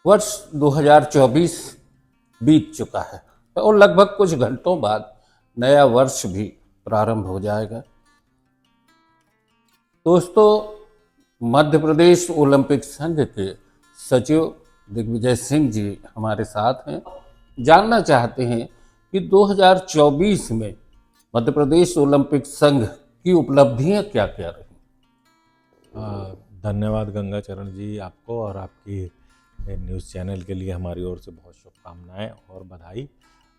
वर्ष 2024 बीत चुका है और लगभग कुछ घंटों बाद नया वर्ष भी प्रारंभ हो जाएगा। दोस्तों, मध्य प्रदेश ओलंपिक संघ के सचिव दिग्विजय सिंह जी हमारे साथ हैं। जानना चाहते हैं कि 2024 में मध्य प्रदेश ओलंपिक संघ की उपलब्धियां क्या क्या रही। धन्यवाद गंगाचरण जी, आपको और आपकी न्यूज़ चैनल के लिए हमारी ओर से बहुत शुभकामनाएं और बधाई।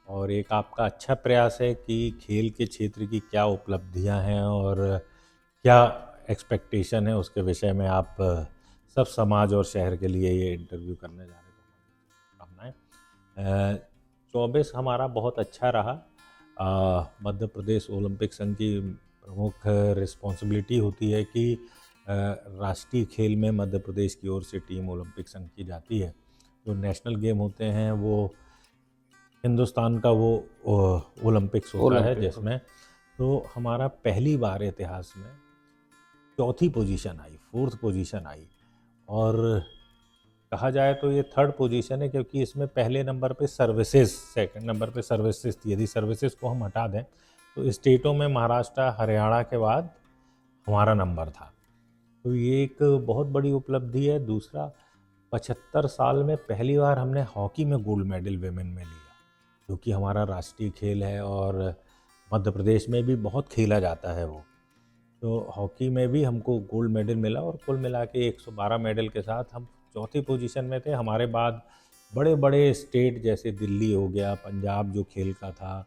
और एक आपका अच्छा प्रयास है कि खेल के क्षेत्र की क्या उपलब्धियां हैं और क्या एक्सपेक्टेशन है, उसके विषय में आप सब समाज और शहर के लिए ये इंटरव्यू करने जा रहे हो। शुभकामनाएं। 24 हमारा बहुत अच्छा रहा। मध्य प्रदेश ओलंपिक संघ की प्रमुख रिस्पॉन्सिबिलिटी होती है कि राष्ट्रीय खेल में मध्य प्रदेश की ओर से टीम ओलंपिक संघ की जाती है। जो नेशनल गेम होते हैं वो हिंदुस्तान का वो ओलंपिक्स होता है, जिसमें तो हमारा पहली बार इतिहास में चौथी पोजीशन आई, फोर्थ पोजीशन आई। और कहा जाए तो ये थर्ड पोजीशन है, क्योंकि इसमें पहले नंबर पे सर्विसेज, सेकंड नंबर पे सर्विसेज थी। यदि सर्विसेज को हम हटा दें तो स्टेटों में महाराष्ट्र हरियाणा के बाद हमारा नंबर था। तो ये एक बहुत बड़ी उपलब्धि है। दूसरा, 75 साल में पहली बार हमने हॉकी में गोल्ड मेडल विमेन में लिया, जो कि हमारा राष्ट्रीय खेल है और मध्य प्रदेश में भी बहुत खेला जाता है वो। तो हॉकी में भी हमको गोल्ड मेडल मिला और कुल मिला के 112 मेडल के साथ हम चौथी पोजीशन में थे। हमारे बाद बड़े बड़े स्टेट जैसे दिल्ली हो गया, पंजाब जो खेल का था,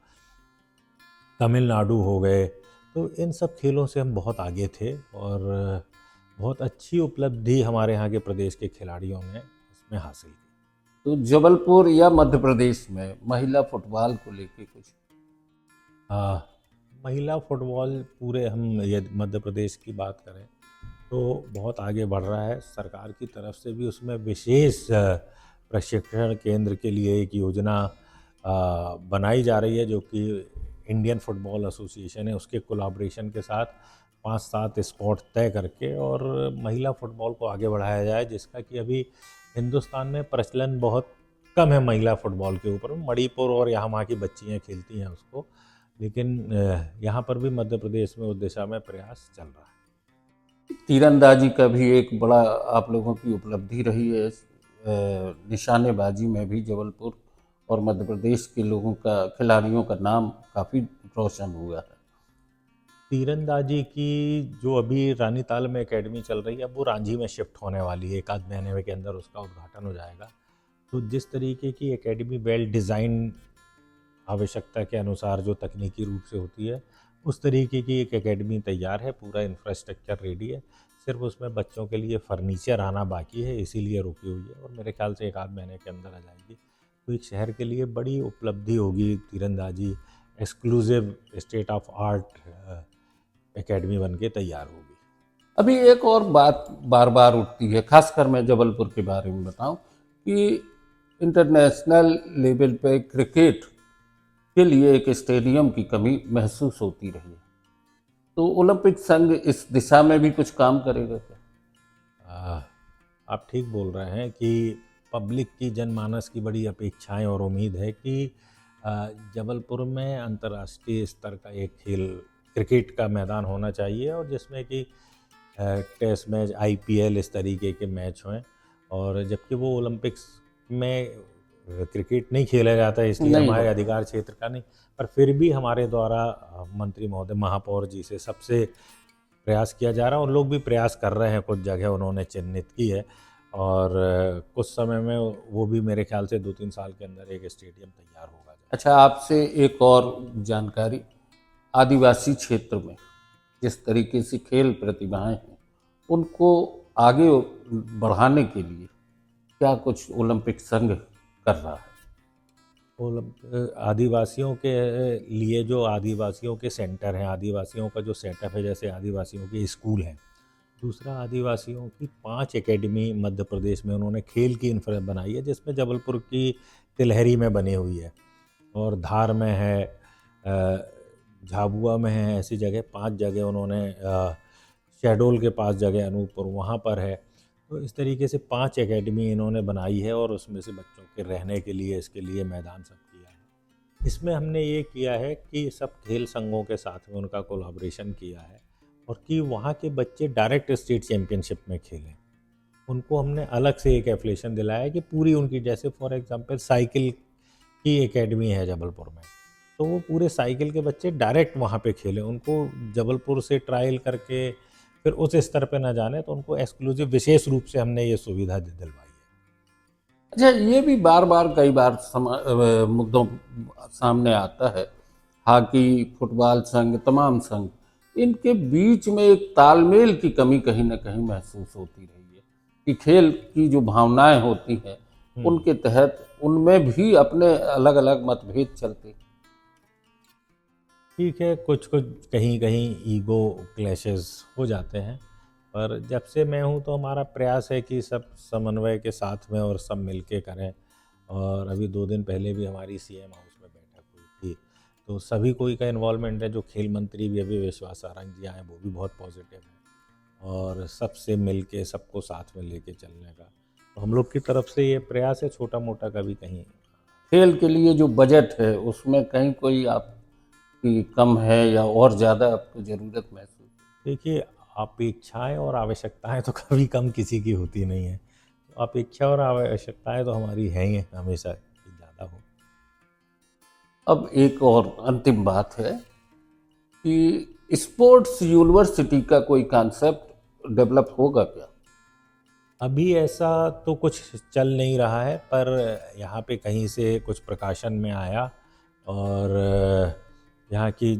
तमिलनाडु हो गए, तो इन सब खेलों से हम बहुत आगे थे और बहुत अच्छी उपलब्धि हमारे यहाँ के प्रदेश के खिलाड़ियों ने इसमें हासिल की। तो जबलपुर या मध्य प्रदेश में महिला फुटबॉल को लेके कुछ महिला फुटबॉल पूरे हम यदि मध्य प्रदेश की बात करें तो बहुत आगे बढ़ रहा है। सरकार की तरफ से भी उसमें विशेष प्रशिक्षण केंद्र के लिए एक योजना बनाई जा रही है, जो कि इंडियन फुटबॉल एसोसिएशन है, उसके कोलैबोरेशन के साथ 5-7 स्पॉट तय करके और महिला फुटबॉल को आगे बढ़ाया जाए, जिसका कि अभी हिंदुस्तान में प्रचलन बहुत कम है महिला फुटबॉल के ऊपर। मणिपुर और यहाँ वहाँ की बच्चियाँ खेलती हैं उसको, लेकिन यहाँ पर भी मध्य प्रदेश में उस दिशा में प्रयास चल रहा है। तीरंदाजी का भी एक बड़ा आप लोगों की उपलब्धि रही है। निशानेबाजी में भी जबलपुर और मध्य प्रदेश के लोगों का, खिलाड़ियों का नाम काफ़ी रोशन हुआ है। तीरंदाजी की जो अभी रानीताल में एकेडमी चल रही है, अब वो रांझी में शिफ्ट होने वाली है। एक आध महीने के अंदर उसका उद्घाटन हो जाएगा। तो जिस तरीके की एकेडमी वेल डिज़ाइन, आवश्यकता के अनुसार जो तकनीकी रूप से होती है, उस तरीके की एक एकेडमी तैयार है। पूरा इंफ्रास्ट्रक्चर रेडी है, सिर्फ उसमें बच्चों के लिए फर्नीचर आना बाकी है, इसीलिए रुकी हुई है और मेरे ख्याल से एक आध महीने के अंदर आ जाएगी। तो एक शहर के लिए बड़ी उपलब्धि होगी तीरंदाजी। Exclusive state of art academy बन के तैयार होगी। अभी एक और बात बार बार उठती है, खासकर मैं जबलपुर के बारे में बताऊं कि इंटरनेशनल लेवल पे क्रिकेट के लिए एक स्टेडियम की कमी महसूस होती रही है। तो ओलंपिक संघ इस दिशा में भी कुछ काम करेगा क्या? आप ठीक बोल रहे हैं कि पब्लिक की, जनमानस की बड़ी अपेक्षाएं और उम्मीद है कि जबलपुर में अंतर्राष्ट्रीय स्तर का एक खेल, क्रिकेट का मैदान होना चाहिए और जिसमें कि टेस्ट मैच, आईपीएल, इस तरीके के मैच हों। और जबकि वो ओलंपिक्स में क्रिकेट नहीं खेला जाता है, इसलिए नहीं हमारे होता। अधिकार क्षेत्र का नहीं, पर फिर भी हमारे द्वारा मंत्री महोदय, महापौर जी से सबसे प्रयास किया जा रहा है और लोग भी प्रयास कर रहे हैं। कुछ जगह उन्होंने चिन्हित की है और कुछ समय में वो भी मेरे ख्याल से 2-3 साल के अंदर एक स्टेडियम तैयार होगा। अच्छा, आपसे एक और जानकारी, आदिवासी क्षेत्र में जिस तरीके से खेल प्रतिभाएं हैं उनको आगे बढ़ाने के लिए क्या कुछ ओलंपिक संघ कर रहा है? आदिवासियों के लिए जो आदिवासियों के सेंटर हैं, आदिवासियों का जो सेटअप है, जैसे आदिवासियों के स्कूल हैं। दूसरा, आदिवासियों की 5 एकेडमी मध्य प्रदेश में उन्होंने खेल की इंफ्रा बनाई है, जिसमें जबलपुर की तिलहरी में बनी हुई है और धार में है, झाबुआ में है। ऐसी जगह 5 जगह उन्होंने, शहडोल के पास जगह अनूपपुर, वहाँ पर है। तो इस तरीके से 5 एकेडमी इन्होंने बनाई है और उसमें से बच्चों के रहने के लिए, इसके लिए मैदान सब किया है। इसमें हमने ये किया है कि सब खेल संघों के साथ में उनका कोलैबोरेशन किया है और कि वहाँ के बच्चे डायरेक्ट स्टेट चैम्पियनशिप में खेलें। उनको हमने अलग से एक एफिलिएशन दिलाया है कि पूरी उनकी, जैसे फॉर एग्जांपल साइकिल की एकेडमी है जबलपुर में, तो वो पूरे साइकिल के बच्चे डायरेक्ट वहाँ पे खेलें। उनको जबलपुर से ट्रायल करके फिर उस स्तर पे ना जाने, तो उनको एक्सक्लूसिव विशेष रूप से हमने ये सुविधा दिलवाई है। अच्छा, ये भी बार बार कई बार मुद्दों सामने आता है, हॉकी, फुटबॉल संघ, तमाम संघ, इनके बीच में एक तालमेल की कमी कहीं ना कहीं महसूस होती रही है कि खेल की जो भावनाएं होती हैं उनके तहत उनमें भी अपने अलग अलग मतभेद चलते हैं। ठीक है, कुछ कुछ कहीं कहीं ईगो क्लैशेस हो जाते हैं, पर जब से मैं हूँ तो हमारा प्रयास है कि सब समन्वय के साथ में और सब मिलके करें। और अभी 2 दिन पहले भी हमारी सीएम हाउस में बैठक हुई थी, तो सभी कोई का इन्वॉल्वमेंट है। जो खेल मंत्री भी अभी विश्वास सारंग जी आए, वो भी बहुत पॉजिटिव है और सबसे मिलके सबको साथ में लेके चलने का तो हम लोग की तरफ से ये प्रयास है, छोटा मोटा कभी कहीं। खेल के लिए जो बजट है उसमें कहीं कोई आपकी कम है या और ज़्यादा आपको ज़रूरत महसूस? देखिए, अपेक्षाएं और आवश्यकताएं तो कभी कम किसी की होती नहीं है। तो अपेक्षा और आवश्यकताएं तो हमारी हैं ही हमेशा कि ज़्यादा हो। अब एक और अंतिम बात है कि स्पोर्ट्स यूनिवर्सिटी का कोई कॉन्सेप्ट डेवलप होगा क्या? अभी ऐसा तो कुछ चल नहीं रहा है, पर यहाँ पे कहीं से कुछ प्रकाशन में आया और यहाँ की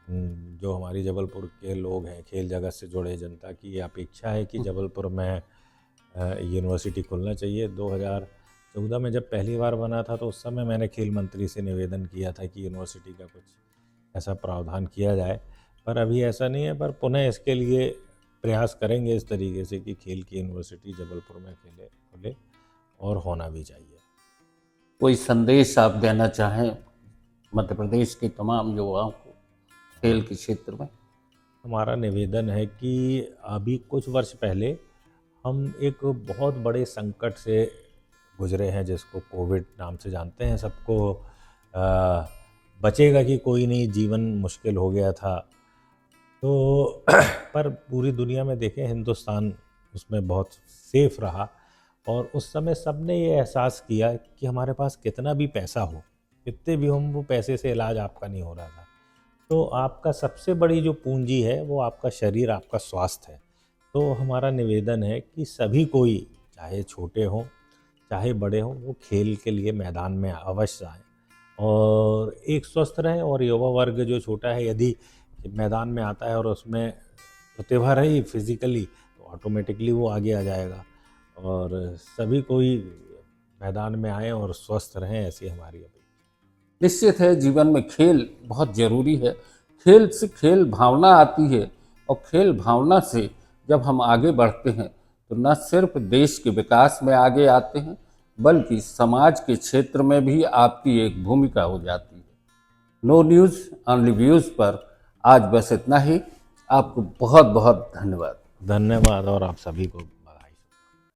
जो हमारी जबलपुर के लोग हैं, खेल जगत से जुड़े जनता की ये अपेक्षा है कि जबलपुर में यूनिवर्सिटी खुलना चाहिए। 2014 में जब पहली बार बना था तो उस समय मैंने खेल मंत्री से निवेदन किया था कि यूनिवर्सिटी का कुछ ऐसा प्रावधान किया जाए, पर अभी ऐसा नहीं है। पर पुनः इसके लिए प्रयास करेंगे इस तरीके से कि खेल की यूनिवर्सिटी जबलपुर में खुले और होना भी चाहिए। कोई संदेश आप देना चाहें मध्य प्रदेश के तमाम युवाओं को खेल के क्षेत्र में? हमारा निवेदन है कि अभी कुछ वर्ष पहले हम एक बहुत बड़े संकट से गुजरे हैं, जिसको कोविड नाम से जानते हैं सबको। बचेगा कि कोई नहीं, जीवन मुश्किल हो गया था। तो पर पूरी दुनिया में देखें, हिंदुस्तान उसमें बहुत सेफ रहा और उस समय सब ने ये एहसास किया कि हमारे पास कितना भी पैसा हो, कितने भी हम, वो पैसे से इलाज आपका नहीं हो रहा था। तो आपका सबसे बड़ी जो पूंजी है वो आपका शरीर, आपका स्वास्थ्य है। तो हमारा निवेदन है कि सभी कोई, चाहे छोटे हों चाहे बड़े हों, वो खेल के लिए मैदान में अवश्य आएँ और एक स्वस्थ रहें। और युवा वर्ग जो छोटा है, यदि मैदान में आता है और उसमें प्रतिभा रही फिजिकली, तो ऑटोमेटिकली वो आगे आ जाएगा। और सभी कोई मैदान में आएँ और स्वस्थ रहें, ऐसी हमारी अपेक्षा। निश्चित है, जीवन में खेल बहुत ज़रूरी है। खेल से खेल भावना आती है और खेल भावना से जब हम आगे बढ़ते हैं तो न सिर्फ देश के विकास में आगे आते हैं बल्कि समाज के क्षेत्र में भी आपकी एक भूमिका हो जाती है। नो न्यूज़ ऑनली व्यूज़ पर आज बस इतना ही। आपको बहुत बहुत धन्यवाद। धन्यवाद और आप सभी को